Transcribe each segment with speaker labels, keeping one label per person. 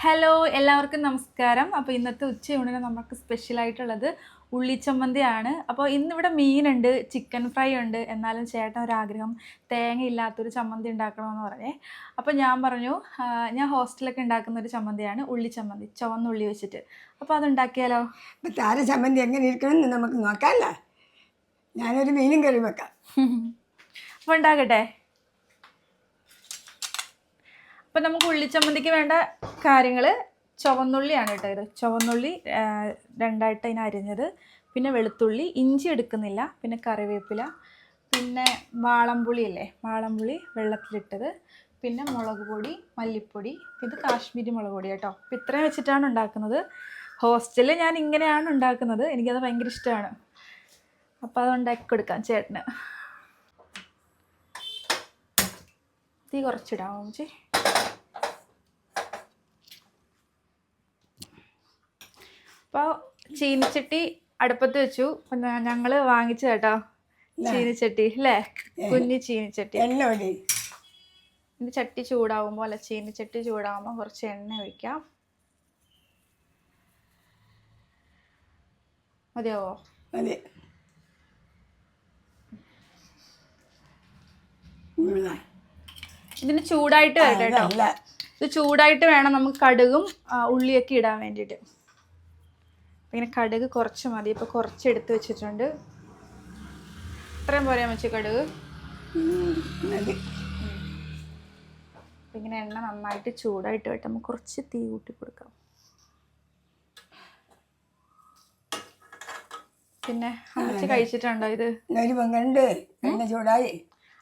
Speaker 1: Hello, എല്ലാവർക്കും നമസ്കാരം. അപ്പോൾ ഇന്നത്തെ ഉച്ചയൂണിന് നമുക്ക് സ്പെഷ്യലായിട്ടുള്ളത് ഉള്ളിച്ചമ്മന്തിയാണ്. അപ്പോൾ ഇന്നിവിടെ മീനുണ്ട്, ചിക്കൻ ഫ്രൈ ഉണ്ട്. എന്നാലും ചേട്ടൻ ഒരാഗ്രഹം തേങ്ങ ഇല്ലാത്തൊരു ചമ്മന്തി ഉണ്ടാക്കണമെന്ന് പറഞ്ഞേ. അപ്പോൾ ഞാൻ പറഞ്ഞു, ഞാൻ ഹോസ്റ്റലൊക്കെ ഉണ്ടാക്കുന്ന ഒരു ചമ്മന്തിയാണ് ഉള്ളിച്ചമ്മന്തി, ചുവന്നുള്ളി വെച്ചിട്ട്. അപ്പോൾ അതുണ്ടാക്കിയാലോ?
Speaker 2: അപ്പം താര ചമ്മന്തി എങ്ങനെ ഇരിക്കണമെന്ന് നമുക്ക് നോക്കാമല്ലോ. ഞാനൊരു മീനും കറി വെക്കാം.
Speaker 1: അപ്പോൾ ഉണ്ടാകട്ടെ. അപ്പം നമുക്ക് ഉള്ളിച്ചമ്മന്തിക്ക് വേണ്ട കാര്യങ്ങൾ ചുവന്നുള്ളിയാണ് കേട്ടോ. ഇത് ചുവന്നുള്ളി രണ്ടായിട്ട് അതിന് അരിഞ്ഞത്, പിന്നെ വെളുത്തുള്ളി, ഇഞ്ചി എടുക്കുന്നില്ല, പിന്നെ കറിവേപ്പില, പിന്നെ വാളംപുളി അല്ലേ, വാളംപുളി വെള്ളത്തിലിട്ടത്, പിന്നെ മുളക് പൊടി, മല്ലിപ്പൊടി, ഇത് കാശ്മീരി മുളക് പൊടി കേട്ടോ. അപ്പം ഇത്രയും വെച്ചിട്ടാണ് ഉണ്ടാക്കുന്നത്. ഹോസ്റ്റലിൽ ഞാൻ ഇങ്ങനെയാണ് ഉണ്ടാക്കുന്നത്, എനിക്കത് ഭയങ്കര ഇഷ്ടമാണ്. അപ്പോൾ അത് ഉണ്ടാക്കി കൊടുക്കാം ചേട്ടന്. തീ കുറച്ചിടാം ചേച്ചി. അപ്പോൾ ചീനിച്ചട്ടി അടുപ്പത്ത് വെച്ചു. ഞങ്ങൾ വാങ്ങിച്ചു കേട്ടോ ചീനിച്ചട്ടി അല്ലേ, കുഞ്ഞു ചീനിച്ചട്ടി. ഇതിൻ്റെ ചട്ടി ചൂടാവുമ്പോൾ അല്ല, ചീനിച്ചട്ടി ചൂടാവുമ്പോൾ കുറച്ച് എണ്ണ ഒഴിക്കാം. മതിയാവോ?
Speaker 2: മതി.
Speaker 1: ഇതിന് ചൂടായിട്ട് വരട്ടെ കേട്ടോ. ഇത് ചൂടായിട്ട് വേണം നമുക്ക് കടുകും ഉള്ളിയൊക്കെ ഇടാൻ വേണ്ടിയിട്ട്. ഇങ്ങനെ കടുക് കുറച്ച് മതി. ഇപ്പോൾ കുറച്ച് എടുത്ത് വെച്ചിട്ടുണ്ട്. ഇത്രയും പോരാൻ വെച്ചു കടുക്. ഇങ്ങനെ എണ്ണ നന്നായിട്ട് ചൂടായിട്ട് വരട്ടെ. നമുക്ക് കുറച്ച് തീ കൂട്ടി കൊടുക്കാം. പിന്നെ അമ്മച്ചി കഴിച്ചിട്ടുണ്ടോ ഇത്?
Speaker 2: എണ്ണ ചൂടായി.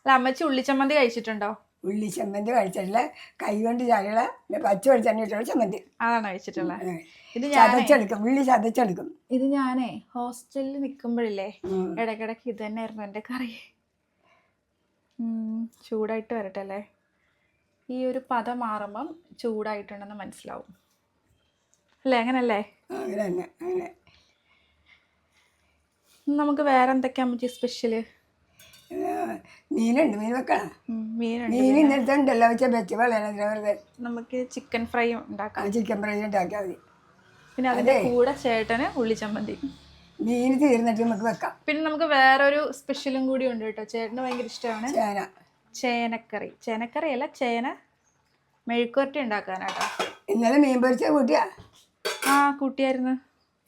Speaker 1: അല്ല, അമ്മച്ചി ഉള്ളിച്ചമ്മന്തി കഴിച്ചിട്ടുണ്ടോ?
Speaker 2: ഉള്ളി ചമ്മന്തി കഴിച്ചിട്ടില്ല. കൈ കൊണ്ട് ചായകള പച്ച വെളിച്ചെണ്ണ ഇട്ടുള്ള ചമ്മന്തി
Speaker 1: അതാണ് കഴിച്ചിട്ടുള്ളത്. ഇത്
Speaker 2: ചതച്ചെടുക്കും, ഉള്ളി ചതച്ചെടുക്കും.
Speaker 1: ഇത് ഞാനേ ഹോസ്റ്റലിൽ നിൽക്കുമ്പോഴില്ലേ, ഇടയ്ക്കിടയ്ക്ക് ഇത് തന്നെയായിരുന്നു എൻ്റെ കറി. ചൂടായിട്ട് വരട്ടെ അല്ലേ. ഈ ഒരു പദം മാറുമ്പം ചൂടായിട്ടുണ്ടെന്ന് മനസ്സിലാവും അല്ലേ? അങ്ങനല്ലേ?
Speaker 2: അങ്ങനെ തന്നെ. അങ്ങനെ
Speaker 1: നമുക്ക് വേറെ എന്തൊക്കെയാ അമ്മച്ചി സ്പെഷ്യല്?
Speaker 2: മീനുണ്ട്, മീൻ വെക്കണം.
Speaker 1: മീൻ
Speaker 2: ഇന്നലത്തെ ഉണ്ടല്ലോ വെച്ച് വളരെ.
Speaker 1: നമുക്ക് ചിക്കൻ ഫ്രൈ ഉണ്ടാക്കാം.
Speaker 2: ചിക്കൻ ഫ്രൈ ഉണ്ടാക്കിയാൽ മതി.
Speaker 1: പിന്നെ അതിൻ്റെ കൂടെ ചേട്ടന് ഉള്ളിച്ചമ്മന്തി.
Speaker 2: മീൻ തീർന്നിട്ട് നമുക്ക് വെക്കാം.
Speaker 1: പിന്നെ നമുക്ക് വേറൊരു സ്പെഷ്യലും കൂടി ഉണ്ട് കേട്ടോ. ചേട്ടന് ഭയങ്കര ഇഷ്ടമാണ് ചേനക്കറി. ചേനക്കറി അല്ല, ചേന മെഴുക്കുവരട്ടി ഉണ്ടാക്കാനാട്ടോ.
Speaker 2: ഇന്നലെ മീൻ പൊരിച്ച കൂട്ടിയാ?
Speaker 1: കൂട്ടിയായിരുന്നു.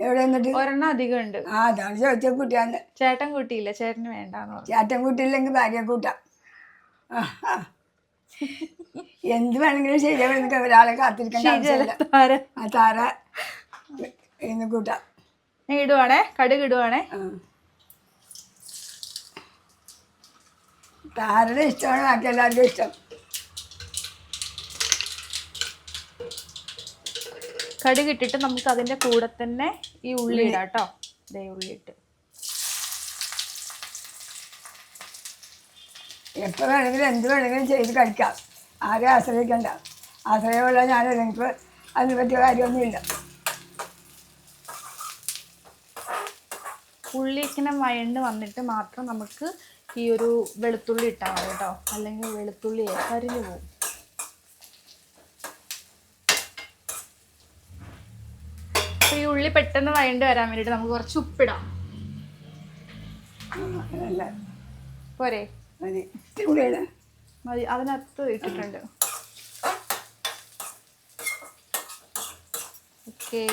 Speaker 2: എവിടെ എന്നിട്ട്?
Speaker 1: ഒരെണ്ണം അധികം ഉണ്ട്.
Speaker 2: അതാണ് ചോദിച്ച കൂട്ടിയാന്ന്.
Speaker 1: ചേട്ടൻ കൂട്ടിയില്ല, ചേട്ടന് വേണ്ടാന്ന് പറഞ്ഞു.
Speaker 2: ചേട്ടൻ കൂട്ടിയില്ലെങ്കിൽ ഭാര്യ കൂട്ടാം. എന്ത് വേണമെങ്കിലും ശരിയാ. ഒരാളെ കാത്തിരിക്കേണ്ട താര ഇന്ന് കൂട്ടാം.
Speaker 1: ഇടുവാണേ, കടുക് ഇടുവാണേ.
Speaker 2: താരയുടെ ഇഷ്ടമാണ്, ബാക്കി എല്ലാവർക്കും ഇഷ്ടം.
Speaker 1: കടുക് ഇട്ടിട്ട് നമുക്ക് അതിൻ്റെ കൂടെ തന്നെ ഈ ഉള്ളി ഇടാം കേട്ടോ. ഇതേ ഉള്ളി ഇട്ട്
Speaker 2: എപ്പോൾ വേണമെങ്കിലും എന്ത് വേണമെങ്കിലും ചെയ്ത് കഴിക്കാം. ആരെയും ആശ്രയിക്കണ്ട. ആശ്രയമുള്ള ഞാനും എനിക്ക് അതിനെ പറ്റിയ കാര്യമൊന്നുമില്ല.
Speaker 1: ഉള്ളി ഇങ്ങനെ വഴണ്ട് വന്നിട്ട് മാത്രം നമുക്ക് ഈ ഒരു വെളുത്തുള്ളി ഇട്ടാൽ മതി കേട്ടോ, അല്ലെങ്കിൽ വെളുത്തുള്ളി കരിഞ്ഞു പോകും. അപ്പോൾ ഈ ഉള്ളി പെട്ടെന്ന് വഴണ്ട് വരാൻ വേണ്ടിയിട്ട് നമുക്ക് കുറച്ച് ഉപ്പിടാം. പോരെ?
Speaker 2: മതി.
Speaker 1: മതി, അതിനകത്ത് ഇട്ടിട്ടുണ്ട്. ഓക്കെ.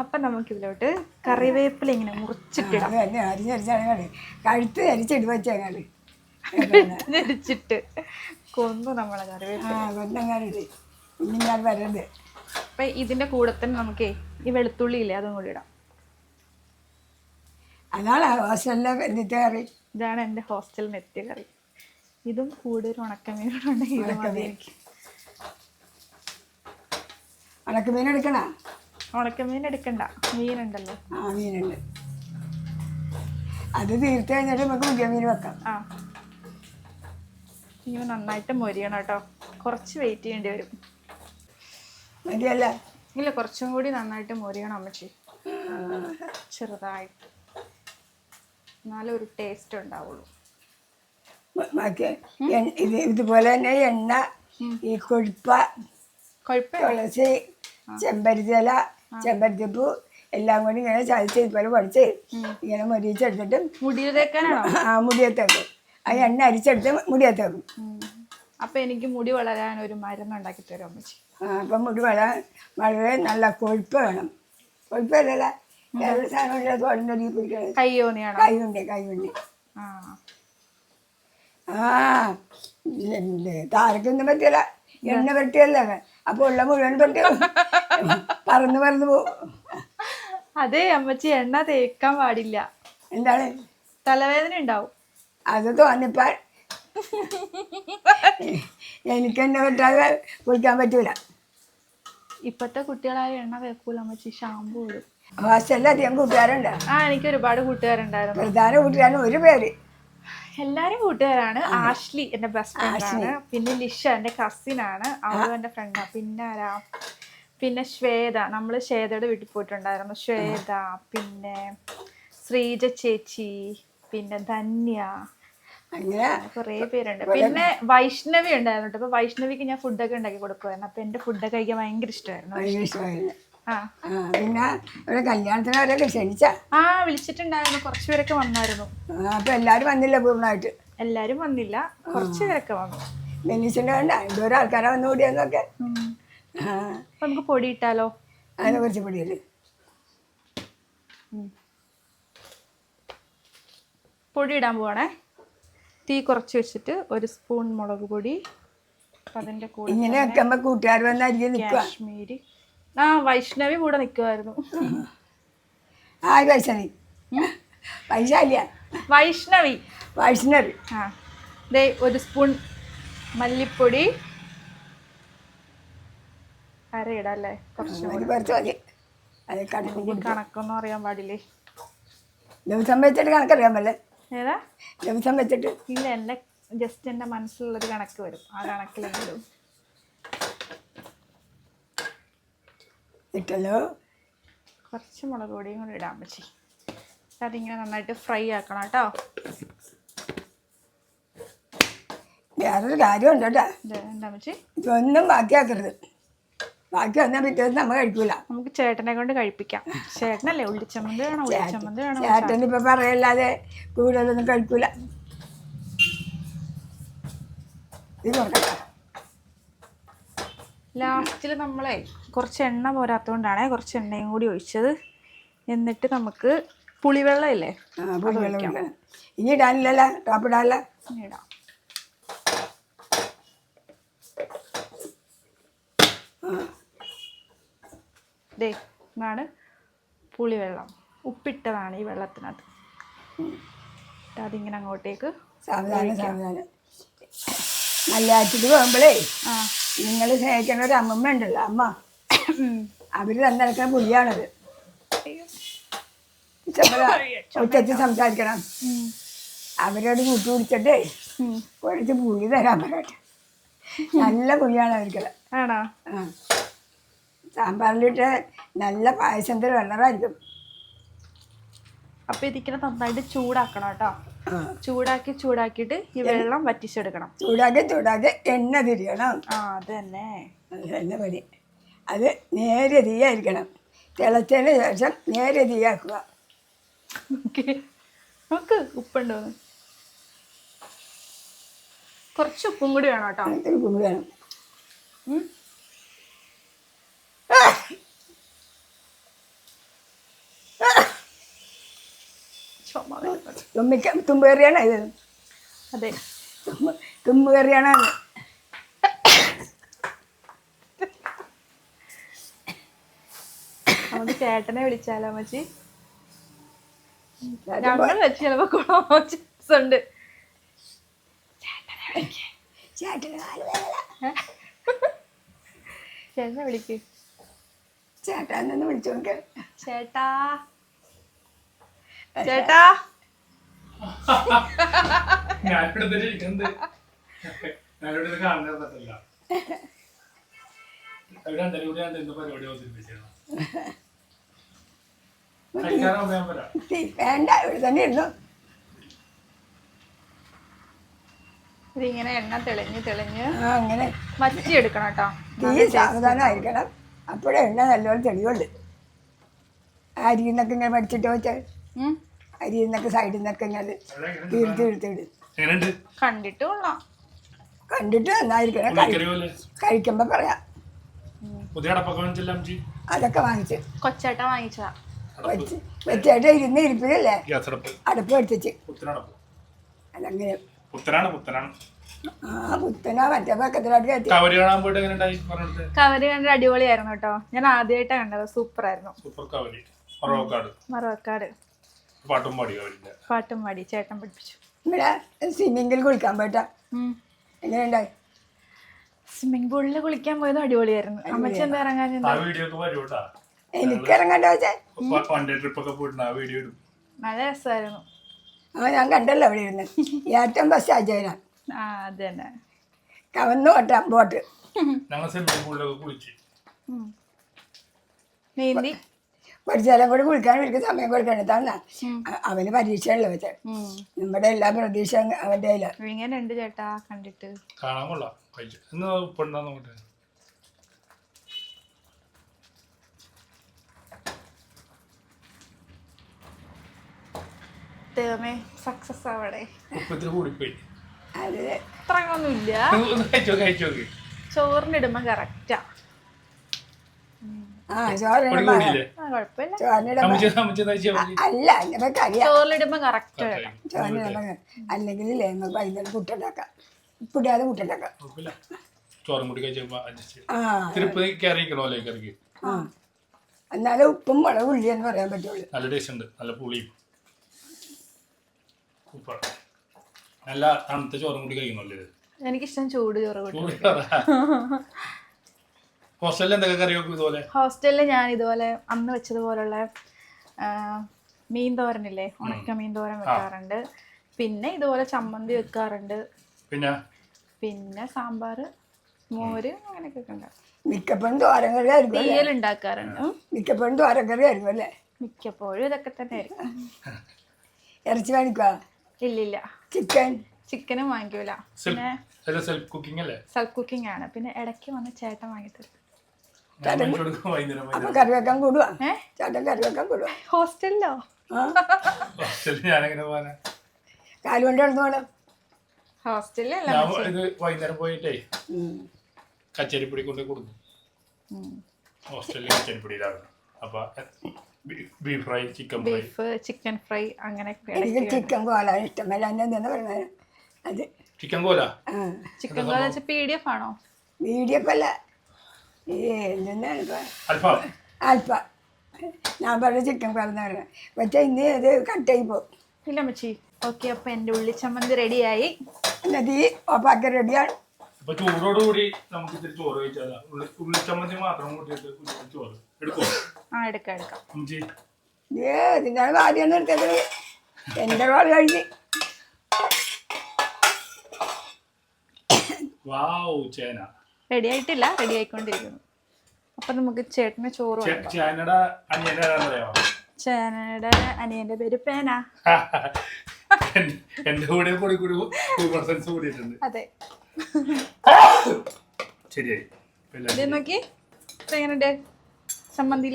Speaker 1: അപ്പം നമുക്കിതിലോട്ട് കറിവേപ്പില ഇങ്ങനെ മുറിച്ചിട്ടിടാം.
Speaker 2: കഴുത്ത് അരിച്ചിട്ട് വെച്ചങ്ങാട്
Speaker 1: അരിച്ചിട്ട് കൊന്നു നമ്മളെ കറിവേപ്പില
Speaker 2: കൊന്നങ്ങാടിട്ട് ഇങ്ങനെ വരരുത്.
Speaker 1: അപ്പം ഇതിൻ്റെ കൂടെ തന്നെ നമുക്കേ ഈ വെളുത്തുള്ളി ഇല്ലേ, അതും കൂടി ഇടാം.
Speaker 2: അതാണ് ഹോസ്റ്റലിലെ നെറ്റ് കറി.
Speaker 1: ഇതാണ് എൻ്റെ ഹോസ്റ്റൽ നെറ്റ് കറി. ഇതും കൂടുതൽ ഉണക്കമീനുണ്ടെങ്കിൽ
Speaker 2: ഉണക്കമീൻ എടുക്കണ?
Speaker 1: ഉണക്കമീൻ എടുക്കണ്ട, മീനുണ്ടല്ലോ.
Speaker 2: മീനുണ്ട്. അത് തീർത്ത് കഴിഞ്ഞിട്ട് നമുക്ക് പുതിയ മീൻ വെക്കാം.
Speaker 1: ഇങ്ങനെ നന്നായിട്ട് മൊരിയണം കേട്ടോ. കുറച്ച് വെയിറ്റ് ചെയ്യേണ്ടി വരും.
Speaker 2: മതിയല്ല?
Speaker 1: ഇല്ല, കുറച്ചും കൂടി നന്നായിട്ട് മൊരിയണം അമ്മച്ചി, ചെറുതായിട്ട്. എന്നാലും ഒരു ടേസ്റ്റ് ഉണ്ടാവുള്ളൂ.
Speaker 2: ബാക്കി ഇതുപോലെ തന്നെ എണ്ണ, ഈ കൊഴുപ്പ
Speaker 1: കുഴപ്പമില്ല.
Speaker 2: തുളസി, ചെമ്പരത്തി ഇല, ചെമ്പരത്തിപ്പൂ എല്ലാം കൂടി ഇങ്ങനെ ചതച്ച് ഇതുപോലെ പൊടിച്ച് ഇങ്ങനെ മൊരിച്ചെടുത്തിട്ട്
Speaker 1: മുടിയിൽ തേക്കാനാണോ?
Speaker 2: മുടിയത്തേക്കും. ആ എണ്ണ അരിച്ചെടുത്ത് മുടിയത്തേക്കും.
Speaker 1: അപ്പൊ എനിക്ക് മുടി വളരാൻ ഒരു മരുന്ന് ഉണ്ടാക്കി തരും അമ്മച്ചി.
Speaker 2: അപ്പം മുടി വളരെ നല്ല കൊഴുപ്പ് വേണം. കൊഴുപ്പ് അല്ലല്ല, വേറെ സാധനം തോടിൻ്റെ പിടിക്കുന്നത്.
Speaker 1: കയ്യോന്നിയാണോ?
Speaker 2: കൈയുണ്ട്. താരക്കൊന്നും പറ്റില്ല, എണ്ണ പറ്റിയല്ലേ. അപ്പൊ ഉള്ള മുഴുവൻ പറ്റി പറന്ന് പോകും.
Speaker 1: അതെ അമ്മച്ചി, എണ്ണ തേക്കാൻ പാടില്ല.
Speaker 2: എന്താണ്?
Speaker 1: തലവേദന ഉണ്ടാവും.
Speaker 2: അത് തോന്നിപ്പാൽ എനിക്കെണ്ണ പറ്റാതെ കുളിക്കാൻ പറ്റൂല.
Speaker 1: ഇപ്പത്തെ കുട്ടികളായ എണ്ണ തേക്കൂല അമ്മച്ചി, ഷാമ്പൂ ഇടും.
Speaker 2: ഹോസ്റ്റലിൽ അധികം കൂട്ടുകാരുണ്ട്.
Speaker 1: എനിക്ക് ഒരുപാട് കൂട്ടുകാരുണ്ടായിരുന്നു.
Speaker 2: പ്രധാന കൂട്ടുകാരൻ ഒരു പേര്.
Speaker 1: എല്ലാരും കൂട്ടുകാരാണ്. ആഷ്ലി എന്റെ ബെസ്റ്റ് ഫ്രണ്ട് ആണ്. പിന്നെ ലിഷ എന്റെ കസിനാണ്, അവളും എന്റെ ഫ്രണ്ടാണ്. പിന്നെ ആരാ? പിന്നെ ശ്വേത, നമ്മള് ശ്വേതയുടെ വീട്ടിൽ പോയിട്ടുണ്ടായിരുന്നു. ശ്വേത, പിന്നെ ശ്രീജ ചേച്ചി, പിന്നെ ധന്യ,
Speaker 2: അങ്ങനെ
Speaker 1: കുറേ പേരുണ്ട്. പിന്നെ വൈഷ്ണവി ഉണ്ടായിരുന്നു കേട്ടോ. അപ്പൊ വൈഷ്ണവിക്ക് ഞാൻ ഫുഡൊക്കെ ഉണ്ടാക്കി കൊടുക്കുമായിരുന്നു. അപ്പൊ എന്റെ ഫുഡൊക്കെ കഴിക്കാൻ ഭയങ്കര ഇഷ്ടമായിരുന്നു.
Speaker 2: പിന്നെ ഒരു കല്യാണത്തിന് അവരൊക്കെ ക്ഷണിച്ച
Speaker 1: വിളിച്ചിട്ടുണ്ടായിരുന്നു. കുറച്ച് പേരൊക്കെ വന്നായിരുന്നു.
Speaker 2: അപ്പൊ എല്ലാരും വന്നില്ല പൂർണ്ണമായിട്ട്.
Speaker 1: എല്ലാരും വന്നില്ല, കുറച്ച് പേരൊക്കെ വന്നു.
Speaker 2: ബെന്നീസിന്റെ കണ്ട എന്തോരം ആൾക്കാരെ വന്നു കൂടിയെന്നൊക്കെ.
Speaker 1: നമുക്ക് പൊടി ഇട്ടാലോ?
Speaker 2: അതിനെ കുറിച്ച് പൊടിയല്ലേ.
Speaker 1: പൊടി ഇടാൻ പോവാണേ. തീ കുറച്ച് വെച്ചിട്ട് ഒരു സ്പൂൺ മുളക് പൊടി, അതിന്റെ കൂടെ
Speaker 2: ഇങ്ങനെ വെക്കുമ്പോ കൂട്ടുകാർ വന്നായിരിക്കും നിൽക്കുക.
Speaker 1: കാശ്മീരി. വൈഷ്ണവി കൂടെ നിൽക്കുമായിരുന്നു.
Speaker 2: ആര് വൈഷ്ണവി? വൈശാലിയ?
Speaker 1: വൈഷ്ണവി.
Speaker 2: വൈഷ്ണവി.
Speaker 1: ദേ ഒരു സ്പൂൺ മല്ലിപ്പൊടി അരയിടാം അല്ലേ? കുറച്ച്
Speaker 2: മതി. അത്
Speaker 1: കണക്കൊന്നും അറിയാൻ പാടില്ലേ?
Speaker 2: ദിവസം വെച്ചിട്ട് കണക്കറിയാൻ പറ്റേ?
Speaker 1: ഏതാ
Speaker 2: ദിവസം വെച്ചിട്ട്?
Speaker 1: ഇല്ല, എന്റെ ജസ്റ്റ് എന്റെ മനസ്സിലുള്ളൊരു കണക്ക് വരും. ആ കണക്കിലെങ്കിലും
Speaker 2: ഇട്ടല്ലോ.
Speaker 1: കുറച്ച് മുളക് പൊടിയും കൂടി ഇടാൻ പറ്റി. അതിങ്ങനെ നന്നായിട്ട് ഫ്രൈ ആക്കണം കേട്ടോ.
Speaker 2: വേറൊരു കാര്യമുണ്ട് കേട്ടോ.
Speaker 1: എന്താ പറ്റി?
Speaker 2: ഇതൊന്നും ബാക്കിയാക്കരുത്. ബാക്കി വന്നാൽ പിറ്റേന്ന് നമ്മൾ കഴിക്കൂല.
Speaker 1: നമുക്ക് ചേട്ടനെ കൊണ്ട് കഴിപ്പിക്കാം. ചേട്ടനല്ലേ ഉള്ളിച്ചമ്മന്തി വേണം, ഉള്ളിച്ചമ്മന്തി വേണം.
Speaker 2: ചേട്ടൻ ഇപ്പൊ പറയല്ലാതെ കൂടുതലൊന്നും കഴിക്കൂല. ഇത് നോക്കട്ടെ.
Speaker 1: ലാസ്റ്റിൽ നമ്മളെ കുറച്ച് എണ്ണ പോരാത്തതുകൊണ്ടാണ് കുറച്ച് എണ്ണയും കൂടി ഒഴിച്ചത്. എന്നിട്ട് നമുക്ക് പുളിവെള്ളം ഇല്ലേ,
Speaker 2: ഇനി ഇടാനില്ലല്ലോ, ടോപ്പ് ഇടാനല്ല.
Speaker 1: ഇടാം. ദേ ഇതാണ് പുളിവെള്ളം. ഉപ്പിട്ടതാണ് ഈ വെള്ളത്തിനകത്ത്. അതിങ്ങനെ അങ്ങോട്ടേക്ക്
Speaker 2: സാവധാനം നല്ല ആറ്റിട്ട് പോകുമ്പോഴേ നിങ്ങൾ സ്നേഹിക്കുന്ന ഒരു അമ്മമ്മ ഉണ്ടല്ലോ, അമ്മ, അവര് തന്നെടുക്കുന്ന പുളിയാണത്. ഉച്ചത്തിൽ സംസാരിക്കണം. അവരോട് കൂട്ടി പിടിച്ചിട്ട് കുറച്ച് പുളി തരാൻ പറയട്ടെ. നല്ല പുളിയാണ് അവർക്കത്.
Speaker 1: ആണോ?
Speaker 2: സാമ്പാറിലിട്ട് നല്ല പായസത്തിൽ വെള്ളമായിരിക്കും.
Speaker 1: അപ്പൊ ഇതിങ്ങനെ നന്നായിട്ട് ചൂടാക്കണം കേട്ടോ. ചൂടാക്കിയിട്ട് ഈ വെള്ളം വറ്റിച്ചെടുക്കണം.
Speaker 2: ചൂടാക്കി എണ്ണ തിരിയണം.
Speaker 1: അത് തന്നെ
Speaker 2: എണ്ണ പടി. അത് നേരെ തീയായിരിക്കണം. തിളച്ചതിന് ശേഷം നേരെ തീയാക്കുക.
Speaker 1: നമുക്ക് ഉപ്പുണ്ടോന്ന്? കുറച്ച് ഉപ്പും കൂടി വേണം കേട്ടോ.
Speaker 2: ഉപ്പും കൂടി വേണം. തുമ്പ് കറിയാണോ ഇത്?
Speaker 1: അതെ,
Speaker 2: തുമ്പ് കറിയാണോ?
Speaker 1: നമുക്ക് ചേട്ടനെ വിളിച്ചാലോ അമ്മച്ചി? ഞങ്ങൾ വെച്ച് ചിലപ്പോ കുളമുണ്ട്. ചേട്ടനെ വിളിക്ക്.
Speaker 2: ചേട്ടാന്ന് വിളിച്ചു നോക്ക.
Speaker 1: ചേട്ടാ, ചേട്ടാ.
Speaker 2: വേണ്ട, ഇവിടെ തന്നെ ഇരുന്നു.
Speaker 1: ഇതിങ്ങനെ എണ്ണ തെളിഞ്ഞ്
Speaker 2: അങ്ങനെ
Speaker 1: വറ്റിയെടുക്കണം കേട്ടോ.
Speaker 2: തീ സാവധാനമായിരിക്കണം, അപ്പോഴേ എണ്ണ നല്ലോണം തെളിവുണ്ട്. അരിയിൽ നിന്നൊക്കെ ഇങ്ങനെ പഠിച്ചിട്ട് വെച്ചാൽ അരിയിൽ നിന്നൊക്കെ സൈഡിൽ നിന്നൊക്കെ ഇങ്ങനെ തീർത്തിട്
Speaker 1: കണ്ടിട്ട് കൊള്ളാം.
Speaker 2: കണ്ടിട്ട് നന്നായിരിക്കണം. കഴിക്കുമ്പോ പറയാം. അതൊക്കെ വാങ്ങിച്ച്
Speaker 1: കൊച്ചേട്ട വാങ്ങിച്ചതാ.
Speaker 2: വെച്ചേട്ട ഇരുന്ന് ഇരിപ്പില്ലല്ലേ അടുപ്പ് വെച്ചിച്ച്. അതങ്ങനെ പുത്തനാ മറ്റേ പക്കത്തിലോട്ട് കയറ്റി.
Speaker 1: കവര് കണ്ട് അടിപൊളിയായിരുന്നു കേട്ടോ. ഞാൻ ആദ്യമായിട്ടാണ് കണ്ടത്. സൂപ്പർ ആയിരുന്നു. മറവക്കാട് പാട്ടും പാടി ചേട്ടൻ പഠിപ്പിച്ചു.
Speaker 2: ഇവിടെ സ്വിമ്മിങ്ങിൽ കുളിക്കാൻ പോയിട്ടാ. എങ്ങനെയുണ്ടായി?
Speaker 1: സ്വിമ്മിംഗ് പൂളിൽ കുളിക്കാൻ പോയത് അടിപൊളിയായിരുന്നു. അമ്മച്ചി എന്താ ഇറങ്ങാൻ?
Speaker 2: എനിക്ക് ഇറങ്ങാണ്ട വെച്ചേ
Speaker 1: നല്ല രസമായിരുന്നു.
Speaker 2: ഞാൻ കണ്ടല്ലോ അവിടെ ഇരുന്ന്. ഏറ്റവും ബസ് അജയനാ.
Speaker 1: അത് തന്നെ.
Speaker 2: കവന്ന് ഓട്ടാം ബോട്ട്.
Speaker 1: നീന്തി
Speaker 2: പഠിച്ചാലും കൂടി കുളിക്കാൻ എനിക്ക് സമയം കൊടുക്കണം. തന്നെ അവന് പരീക്ഷയുള്ള വെച്ചാൽ നമ്മുടെ എല്ലാ പ്രതീക്ഷ അവന്റെ കയ്യിലാണ്.
Speaker 1: ഇങ്ങനെയുണ്ട് ചേട്ടാ കണ്ടിട്ട്. സക്സസ് ആവണേ. അത്രയൊന്നുമില്ല. ചോറിനിടുമ്പോ കറക്റ്റാ. ചോറിലിടുമ്പോ കറക്റ്റ്.
Speaker 2: അല്ലെങ്കിൽ വൈകുന്നേരം പുട്ടുണ്ടാക്കാം. പുട്ടാതെ പുട്ടുണ്ടാക്കാം. എന്നാലും ഉപ്പും മുളകും ഉള്ളി എന്ന് പറയാൻ പറ്റുള്ളൂ.
Speaker 3: നല്ല ടേസ്റ്റ് ഉണ്ട്. നല്ല പുളിയും നല്ല തണുത്ത ചോറും കൂടി കഴിക്കണല്ലേ.
Speaker 1: എനിക്കിഷ്ടം ചൂട് ചോറ്.
Speaker 3: ഹോസ്റ്റലിൽ എന്തൊക്കെ കറി വെക്കും ഇതുപോലെ?
Speaker 1: ഹോസ്റ്റലിൽ ഞാൻ ഇതുപോലെ അന്ന് വെച്ചതുപോലുള്ള മീൻ തോരനില്ലേ, ഉണക്ക മീൻ തോരൻ വെക്കാറുണ്ട്. പിന്നെ ഇതുപോലെ ചമ്മന്തി വെക്കാറുണ്ട്. പിന്നെ സാമ്പാർ, മോര് അങ്ങനെയൊക്കെ ഉണ്ടാവും.
Speaker 2: മിക്കപ്പോഴും തോരൻ ആയിരിക്കും.
Speaker 1: തീയൽ ഉണ്ടാക്കാറുണ്ട്.
Speaker 2: മിക്കപ്പോഴും തോരൻ കറി ആയിരിക്കും അല്ലേ?
Speaker 1: മിക്കപ്പോഴും ഇതൊക്കെ തന്നെ ആയിരിക്കും.
Speaker 2: ഇറച്ചി വാങ്ങിക്കുക?
Speaker 1: ഇല്ലില്ല. ചിക്കനും വാങ്ങിക്കൂല. പിന്നെ
Speaker 3: സെൽഫ്
Speaker 1: കുക്കിംഗ് ആണ്. പിന്നെ ഇടയ്ക്ക് വന്ന് ചേട്ടൻ വാങ്ങിത്തരും.
Speaker 2: അപ്പൊ കറി വെക്കാൻ കൂടുവാ? ചേട്ടൻ കറി വെക്കാൻ കൂടുവാ?
Speaker 1: ഹോസ്റ്റലിലോ?
Speaker 2: കാലുകൊണ്ട് നടന്നു പോകണം.
Speaker 1: ഹോസ്റ്റലിലല്ല,
Speaker 3: വൈകുന്നേരം പോയിട്ടേ കച്ചേരിപ്പൊടി കൊണ്ട് കൊടുക്കും. ഹോസ്റ്റലിൽ കച്ചേരിപ്പൊടിയിലാണ്. അപ്പൊ ബീഫ് ഫ്രൈ,
Speaker 1: ചിക്കൻ ഫ്രൈ അങ്ങനെ.
Speaker 2: എനിക്ക് ചിക്കൻ കോല ഇഷ്ടമല്ല. എന്താ പറയുന്നത്? അത്
Speaker 3: ചിക്കൻ കോല.
Speaker 1: ചിക്കൻ കോല PDF ആണോ?
Speaker 2: PDF അല്ല, അൽഫ. ഞാൻ പറഞ്ഞ ചിക്കൻ കോല എന്ന് പറയുന്നത്. പക്ഷേ ഇന്ന് അത് കട്ടായി പോകും.
Speaker 1: ഇല്ല മച്ചി. ഓക്കെ, അപ്പൊ എന്റെ ഉള്ളിച്ചമ്മന്തി റെഡിയായി.
Speaker 2: എന്നിട്ട് ഈ ഓപ്പാക്കി റെഡിയാണ്.
Speaker 3: അപ്പൊ ചൂടോടുകൂടി നമുക്ക് ഇത്തിരി ചോറ് കഴിച്ചാലോ? ഉള്ളിച്ചമ്മന്തി മാത്രം കൂട്ടിയിട്ട് ചോറ് എടുക്കും.
Speaker 1: എടുക്കാം.
Speaker 2: ഇതിനാണ് ആദ്യം എടുത്തത്. എന്റെ റോൾ കഴിഞ്ഞ്.
Speaker 1: റെഡി ആയിട്ടില്ല, റെഡി ആയിക്കൊണ്ടിരിക്കുന്നു. അപ്പൊ നമുക്ക് ചേട്ടന് ചോറ്. ചേനയുടെ അനിയന്റെ പേര് പേന.
Speaker 3: എന്റെ കൂടെ കൂടിയിട്ടുണ്ട്.
Speaker 1: അതെ,
Speaker 3: ശരിയായി.
Speaker 1: ഇത് നോക്കി എങ്ങനെയുണ്ട് ചമ്മന്തി?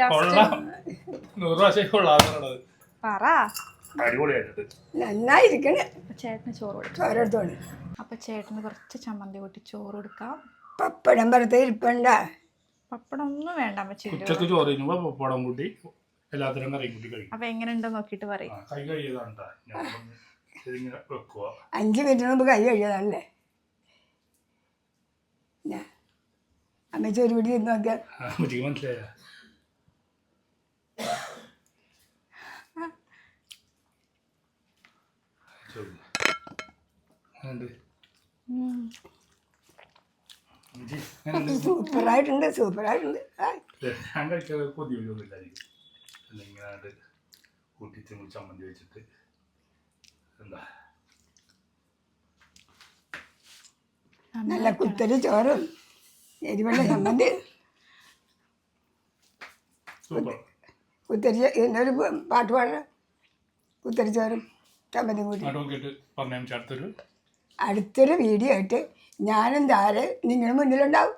Speaker 2: നന്നായിരിക്കണേ.
Speaker 1: ചേട്ടന് ചോറ്
Speaker 2: ചോറെടുത്തോണ്ട്.
Speaker 1: അപ്പൊ ചേട്ടന് കുറച്ച് ചമ്മന്തി കൂട്ടി ചോറ് കൊടുക്കാം.
Speaker 2: പപ്പടം പുറത്ത് ഇരിപ്പണ്ട.
Speaker 1: പപ്പടം ഒന്നും വേണ്ട.
Speaker 3: ഉച്ചക്ക് ചോറ് കഴിയുമ്പോ പപ്പടം കൂട്ടി എല്ലാത്തിനും കറി കൂട്ടി കഴിക്കും.
Speaker 1: അപ്പൊ എങ്ങനെയുണ്ടോ നോക്കിട്ട് പറയും.
Speaker 2: 5 മിനിറ്റ് മുമ്പ് കൈ കഴിയതാണല്ലേ. അമ്മച്ചി ഒരു പിടി ഇരുന്ന് നോക്കിയാൽ
Speaker 3: മനസ്സിലായ.
Speaker 2: സൂപ്പറായിട്ടുണ്ട്.
Speaker 3: ഞാൻ കഴിക്കാതെ കൊതിയൊന്നുമില്ലായിരിക്കും. അല്ലെങ്കിൽ കൂട്ടിച്ച് ചമ്മന്തി വെച്ചിട്ട് എന്താ
Speaker 2: നല്ല കുത്തരി ചോറും എരിവെള്ള ചമ്മന്തി. കുത്തരി എന്നൊരു പാട്ട് പാടുക. കുത്തരി ചോറും ചമ്മന്തി കൂട്ടി
Speaker 3: പറഞ്ഞ ചേർത്തൊരു
Speaker 2: അടുത്തൊരു വീഡിയോ ആയിട്ട് ഞാനും താരെ നിങ്ങളുടെ മുന്നിലുണ്ടാവും.